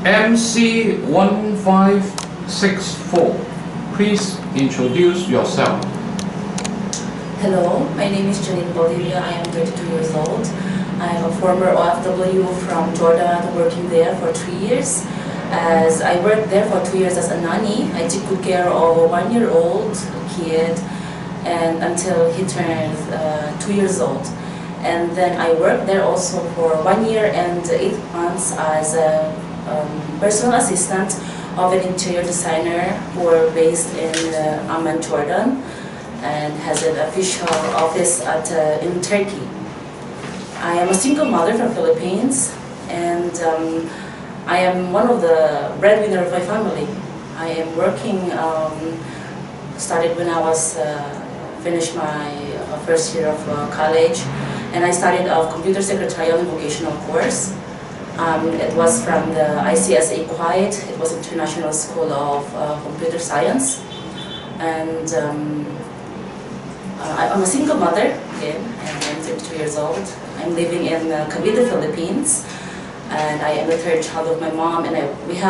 MC1564, please introduce yourself. Hello, my name is Janine Bolivia. I am 32 years old. I am a former OFW from Jordan, working there for 3 years. As I worked there for 2 years as a nanny, I took good care of a 1-year-old kid and until he turns 2 years old. And then I worked there also for 1 year and 8 months as a personal assistant of an interior designer who are based in Amman, Jordan, and has an official office in Turkey. I am a single mother from Philippines, and I am one of the breadwinner of my family. I am working, started when I was finished my first year of college, and I started a computer secretarial and vocational course. It was from the ICSA Kuwait. It was International School of Computer Science, and I'm a single mother again, and I'm 32 years old. I'm living in Cavite, Philippines, and I am the third child of my mom. And we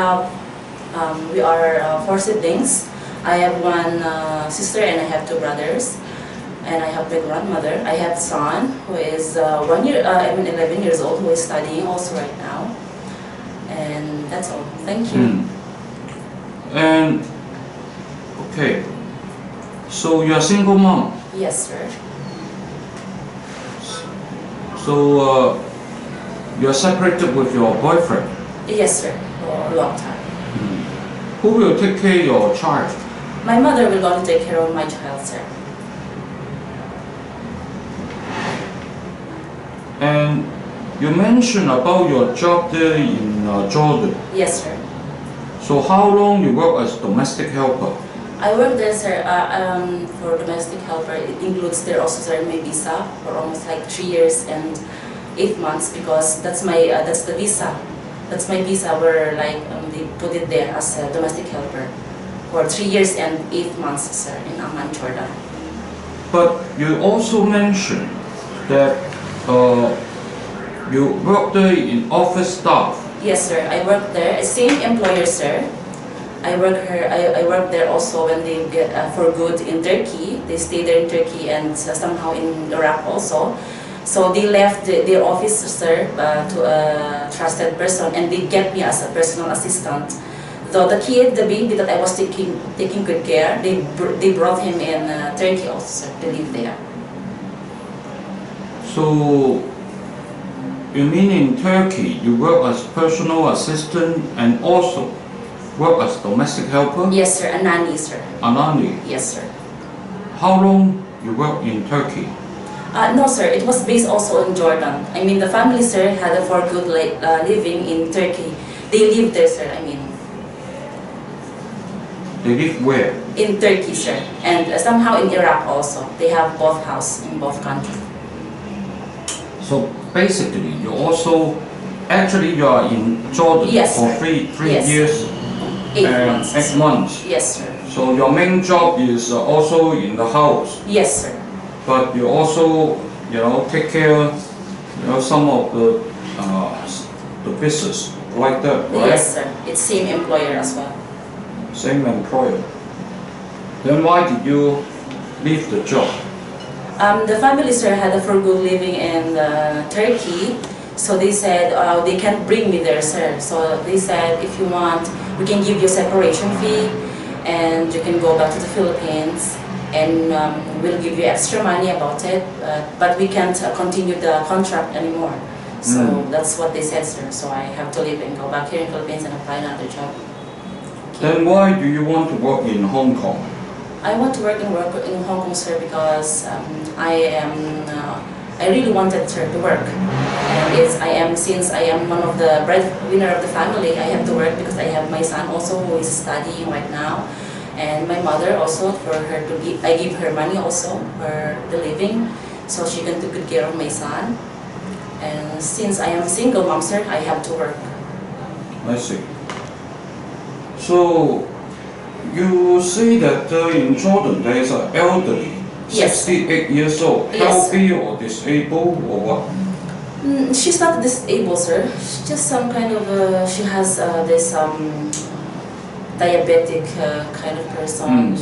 are 4 siblings. I have 1 sister and I have 2 brothers. And I have my grandmother. I have a son who is 11 years old, who is studying also right now. And that's all. Thank you. And okay, so you're a single mom. Yes, sir. So you're separated with your boyfriend. Yes, sir. For a long time. Who will take care of your child? My mother will go to take care of my child, sir. And you mentioned about your job there in Jordan. Yes, sir. So how long you work as domestic helper? I work there, sir, for domestic helper. It includes there also, sir, my visa for almost like 3 years and 8 months, because that's the visa. That's my visa where like they put it there as a domestic helper for 3 years and 8 months, sir, in Amman, Jordan. But you also mentioned that you work there in office staff. Yes, sir. I work there. Same employer, sir. I work there also when they get for good in Turkey. They stay there in Turkey and somehow in Iraq also. So they left their office, sir, to a trusted person, and they get me as a personal assistant. Though the baby that I was taking good care, they brought him in Turkey also, sir, to live there. So, you mean in Turkey, you work as personal assistant and also work as domestic helper? Yes, sir. A nanny, sir. A nanny? Yes, sir. How long you work in Turkey? No, sir. It was based also in Jordan. I mean, the family, sir, had a for good living in Turkey. They lived there, sir. I mean. They live where? In Turkey, sir. And somehow in Iraq also. They have both houses in both countries. So basically, you also, actually you are in Jordan, yes, for three yes, years 8 and months. 8 months. Yes, sir. So your main job is also in the house. Yes, sir. But you also, take care, some of the business like that, right? Yes, sir. It's same employer as well. Same employer. Then why did you leave the job? The family, sir, had a for good living in Turkey, so they said they can't bring me there, sir. So they said, if you want, we can give you a separation fee, and you can go back to the Philippines, and we'll give you extra money about it, but we can't continue the contract anymore. So that's what they said, sir. So I have to leave and go back here in Philippines and apply another job. Okay. Then why do you want to work in Hong Kong? I want to work in Hong Kong, sir, because I really wanted, sir, to work. And since I am one of the breadwinner of the family, I have to work because I have my son also who is studying right now, and my mother also, I give her money also for the living, so she can take good care of my son. And since I am single mom, sir, I have to work. I see. So you say that in Jordan there is an elderly, yes, 68 years old, yes, healthy or disabled or what? She's not disabled, sir. She's just some kind of, she has this diabetic kind of person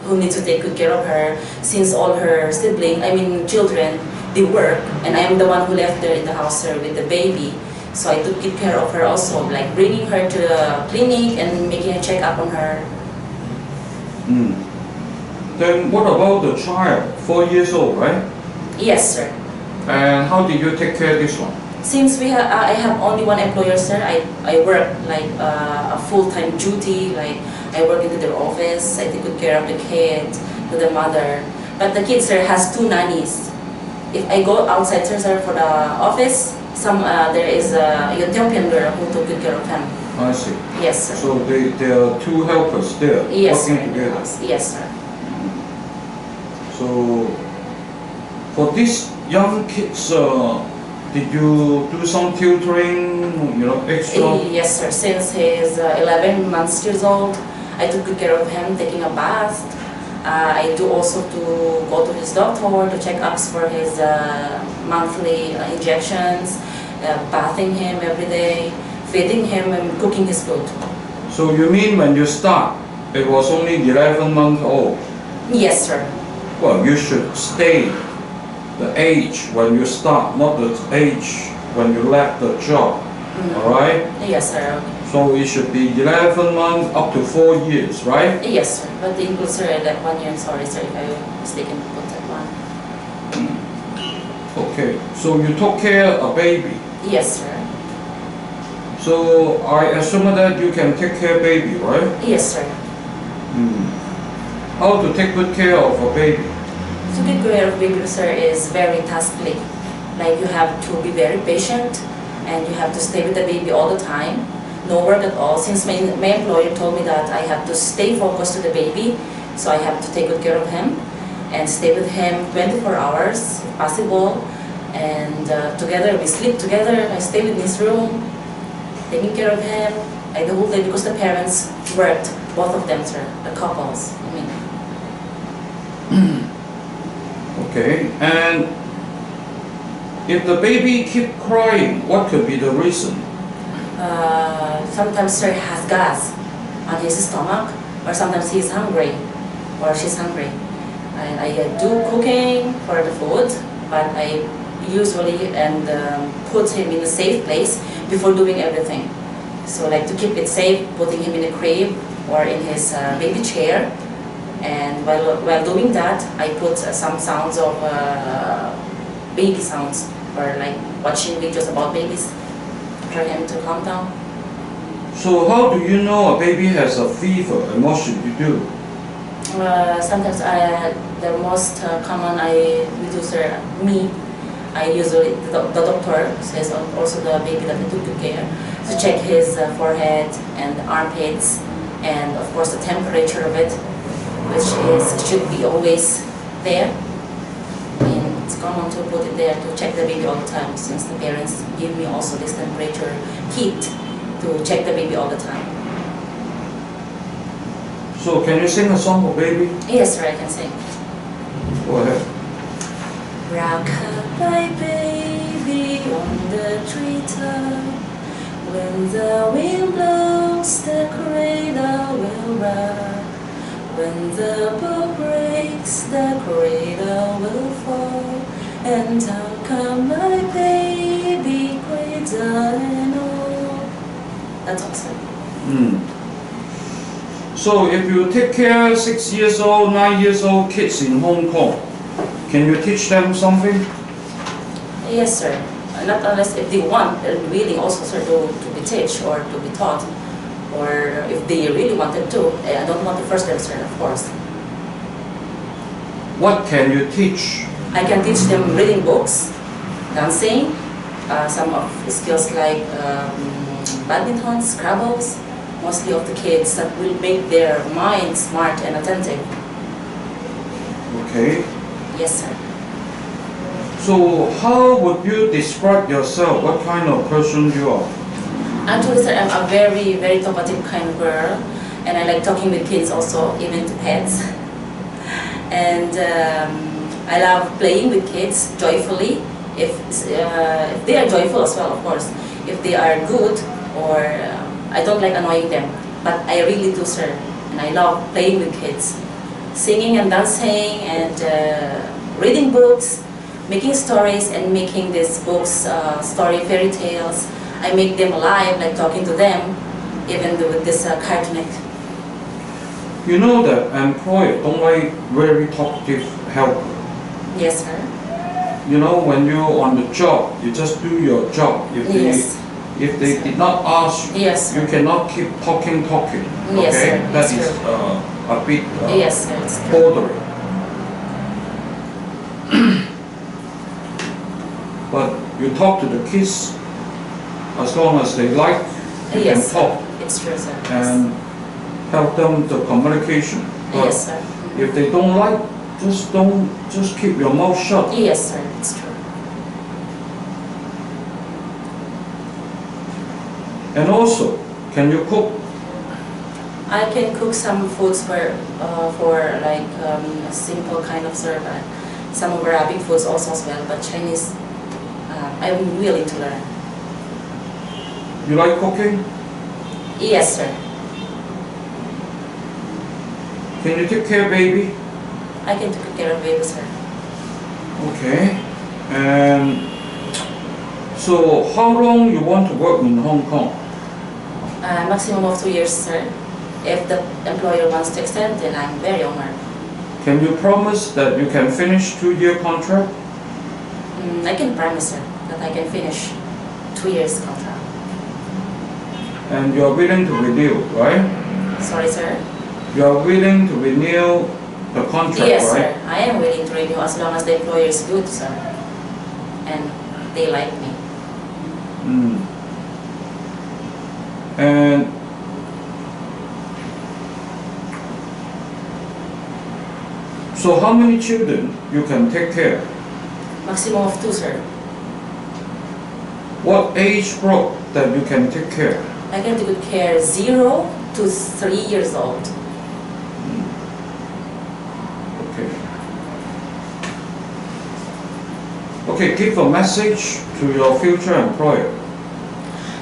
who needs to take good care of her, since all her children, they work, and I'm the one who left her in the house, sir, with the baby. So I took good care of her also, like bringing her to the clinic and making a check-up on her. Then what about the child, 4 years old, right? Yes, sir. And how did you take care of this one? Since I have only one employer, sir, I work like a full-time duty, like I work into their office, I take good care of the kid, to the mother. But the kid, sir, has 2 nannies. If I go outside, sir, for the office, there is a Ethiopian girl who took good care of him. I see. Yes, sir. So there are 2 helpers there, Yes, working sir, in the together. house. Yes, sir. So for these young kids, did you do some tutoring, extra? Yes, sir. Since he's 11 months years old, I took good care of him, taking a bath. I do also to go to his doctor to check-ups for his monthly injections, bathing him every day, feeding him and cooking his food. So you mean when you start, it was only 11 months old? Yes, sir. Well, you should stay the age when you start, not the age when you left the job, all right? Yes, sir. So it should be 11 months up to 4 years, right? Yes, sir. But the includes, sir, like 1 year, sorry, sir, if I mistaken to put that one. Okay, so you took care of a baby. Yes, sir. So I assume that you can take care of baby, right? Yes, sir. How to take good care of a baby? To take care of baby, sir, is very taskly. Like you have to be very patient and you have to stay with the baby all the time. No work at all. Since my employer told me that I have to stay focused to the baby, so I have to take good care of him and stay with him 24 hours if possible. And together, we sleep together. I stay in his room, taking care of him. I do whole day because the parents worked, both of them, sir, the couples. Okay, and if the baby keep crying, what could be the reason? Sometimes sir has gas on his stomach, or sometimes he's hungry, or she's hungry. And I do cooking for the food, but I usually put him in a safe place before doing everything. So like to keep it safe, putting him in a crib or in his baby chair. And while doing that, I put some sounds of baby sounds, or like watching videos about babies for him to calm down. So how do you know a baby has a fever, and what should you do? Sometimes the most common we do, sir, I usually, the doctor says also the baby that I took good care, to check his forehead and armpits, and of course the temperature of it, which should be always there. And it's common to put it there to check the baby all the time, since the parents give me also this temperature kit to check the baby all the time. So can you sing a song for baby? Yes, sir, I can sing. Go ahead. Rock-a-bye baby on the treetop. When the wind blows, the cradle will rock. When the boat breaks, the cradle will fall. And down come my baby, cradle and all. That's awesome. So if you take care of 6 years old, 9 years old kids in Hong Kong, can you teach them something? Yes, sir. Not unless if they want, they're willing also, sir, to be taught or to be taught. Or if they really wanted to. I don't want to force them, sir, of course. What can you teach? I can teach them reading books, dancing, some of the skills like badminton, Scrabbles, mostly of the kids that will make their mind smart and attentive. Okay. Yes, sir. So how would you describe yourself? What kind of person you are? Actually, sir, I'm a very, very talkative kind of girl, and I like talking with kids also, even to pets. And I love playing with kids joyfully if they are joyful as well, of course. If they are good, or I don't like annoying them, but I really do, sir. And I love playing with kids, singing and dancing and reading books, making stories and making these books, fairy tales. I make them alive, like talking to them, even with this cartoonic. You know that employers don't like very talkative helper. Yes, sir. You know, when you're on the job, you just do your job. If they did not ask you, yes, you cannot keep talking. Okay, yes, sir. that is a bit yes, sir. bothering. But you talk to the kids as long as they like. You yes, can talk. It's true, sir. And help them the communication. But yes, sir. If they don't like, just keep your mouth shut. Yes, sir. It's true. And also, can you cook? I can cook some foods for like simple kind of serve. Some of Arabic foods also as well, but Chinese, I'm willing to learn. You like cooking? Yes, sir. Can you take care of baby? I can take care of baby, sir. Okay. And so, how long you want to work in Hong Kong? Maximum of 2 years, sir. If the employer wants to extend, then I'm very honored. Can you promise that you can finish 2-year contract? I can promise, sir, that I can finish 2 years contract. And you are willing to renew, right? Sorry, sir? You are willing to renew the contract, yes, right? Yes, sir. I am willing to renew as long as the employer is good, sir. And they like me. And so how many children you can take care? Maximum of 2, sir. What age group that you can take care? I can take good care 0 to 3 years old. Okay. Okay, give a message to your future employer.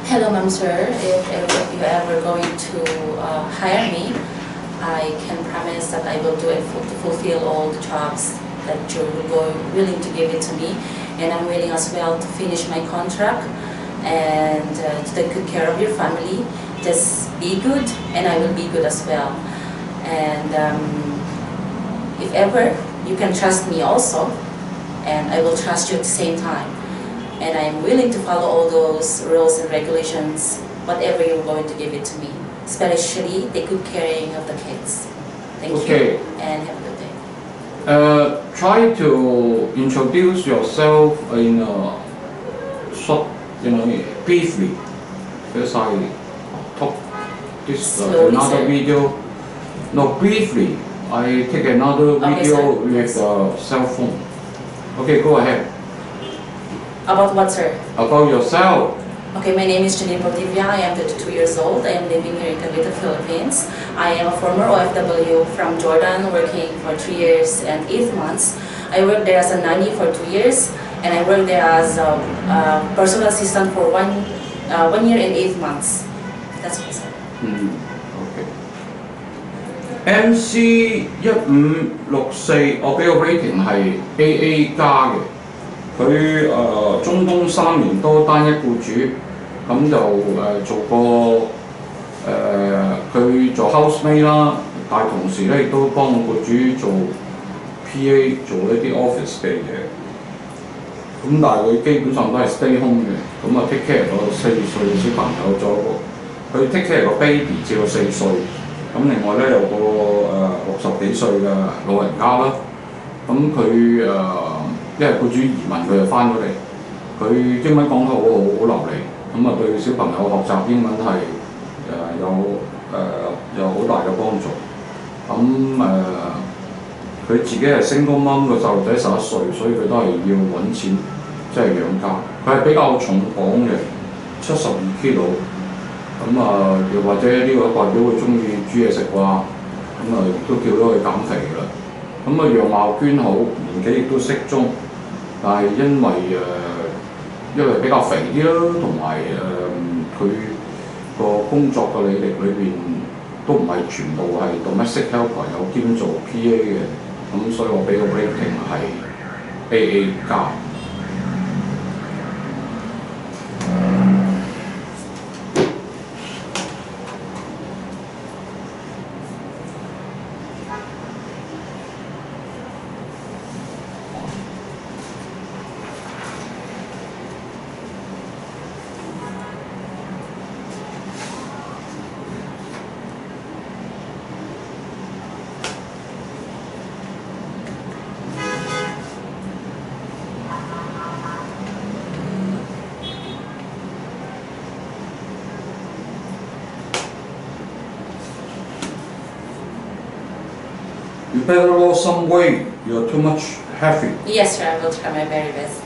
Hello, ma'am, sir. If you're ever going to hire me, I can promise that I will do it to fulfill all the jobs that you're willing to give it to me, and I'm willing as well to finish my contract and to take good care of your family. Just be good, and I will be good as well. And if ever, you can trust me also, and I will trust you at the same time. And I am willing to follow all those rules and regulations, whatever you're going to give it to me. Especially the good caring of the kids. Thank you, and have a good day. Try to introduce yourself in a short, briefly. Because I took this another video. No, briefly. I take another video with a cell phone. Okay, go ahead. About what, sir? About yourself. Okay, my name is Janine Portivia. I am 32 years old. I am living here in Cavite, Philippines. I am a former OFW from Jordan, working for 3 years and 8 months. I worked there as a nanny for 2 years, and I worked there as a personal assistant for 1 year and 8 months. That's all, sir. Okay. MC1564， 我俾個 rating 係 AA 加嘅。佢中東3年多單一僱主，咁就做過佢做 housemate 啦，但係同時咧亦都幫僱主做 PA 做一啲 office 嘅嘢。咁但係佢基本上都係 stay home 嘅，咁啊 take care 咗4歲嘅小朋友，咗佢 take care 個 baby 至到4歲。咁另外咧有個60幾歲嘅老人家啦，咁佢因為僱主移民佢就翻咗嚟，佢英文講得好好，好流利，咁啊對小朋友學習英文係有好大嘅幫助。咁佢自己係 single mom， 個細路仔11歲，所以佢都係要揾錢，即係養家。佢係比較重磅嘅，72 kg。咁又或者呢個代表佢中意煮嘢食啩，咁都叫咗佢減肥㗎啦。咁樣貌娟好，年紀亦都適中。但係因為比較肥啲咯，同埋佢個工作嘅履歷裏邊都唔係全部係 domestic helper， 有兼做 PA 嘅，咁所以我俾個 rating 係 AA 加。You better lose some weight. You're too much heavy. Yes, sir. I will try my very best.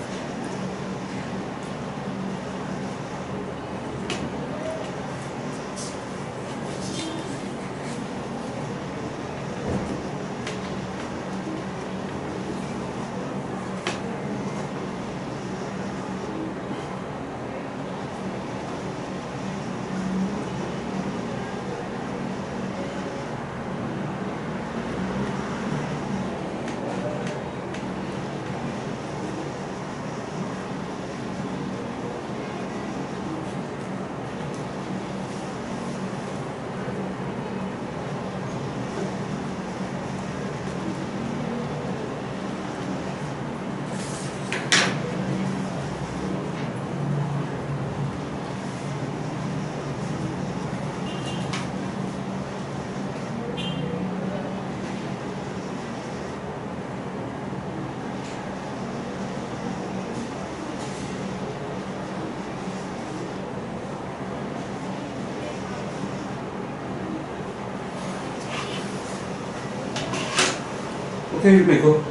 Okay, you may go.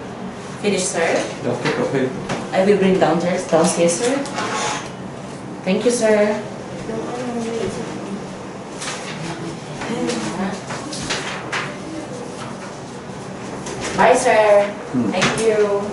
Finished, sir? Yeah, take a paper. I will bring downstairs, sir. Thank you, sir. Bye, sir. Thank you.